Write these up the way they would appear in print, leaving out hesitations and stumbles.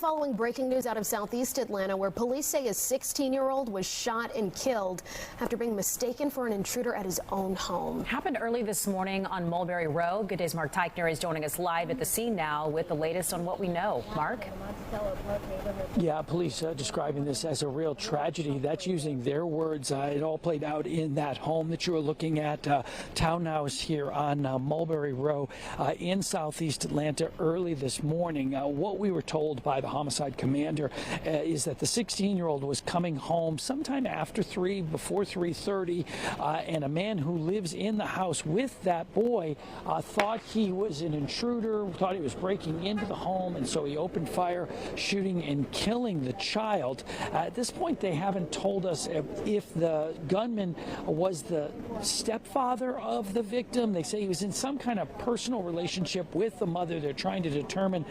following breaking news out of Southeast Atlanta, where police say a 16-year-old was shot and killed after being mistaken for an intruder at his own home. Happened early this morning on Mulberry Road. Good Day's Mark Teichner is joining us live at the scene now with the latest on what we know. Mark? Yeah, police describing this as a real tragedy. That's using their words. It all played out in that home that you are looking at, townhouse here on Mulberry Row in Southeast Atlanta early this morning. What we were told by the homicide commander is that the 16-year-old was coming home sometime after 3, before 3:30, and a man who lives in the house with that boy thought he was an intruder, thought he was breaking into the home, and so he opened fire, shooting and killing the child. At this point, they haven't told us if the gunman was the stepfather of the victim. They say he was in some kind of personal relationship with the mother. They're trying to determine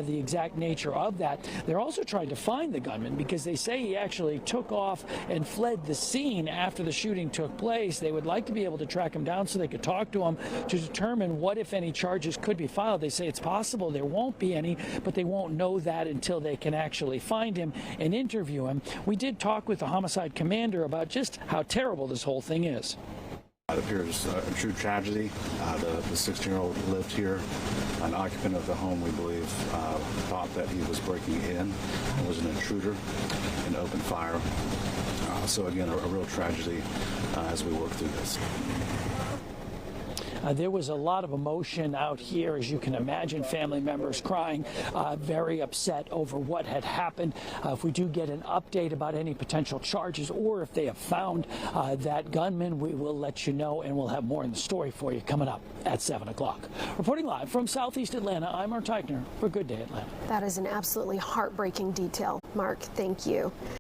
the exact nature of that. They're also trying to find the gunman because they say he actually took off and fled the scene after the shooting took place. They would like to be able to track him down so they could talk to him to determine what, if any, charges could be filed. They say it's possible there won't be any, but they won't know that until they can actually find him and interview him. We did talk with the homicide commander about just how terrible this whole thing is. It appears a true tragedy. The 16-year-old lived here. An occupant of the home, we believe, thought that he was breaking in and was an intruder and opened fire. So again, a real tragedy as we work through this. There was a lot of emotion out here, as you can imagine, family members crying, very upset over what had happened. If we do get an update about any potential charges or if they have found that gunman, we will let you know, and we'll have more in the story for you coming up at 7 o'clock. Reporting live from Southeast Atlanta, I'm Mark Teichner for Good Day Atlanta. That is an absolutely heartbreaking detail. Mark, thank you.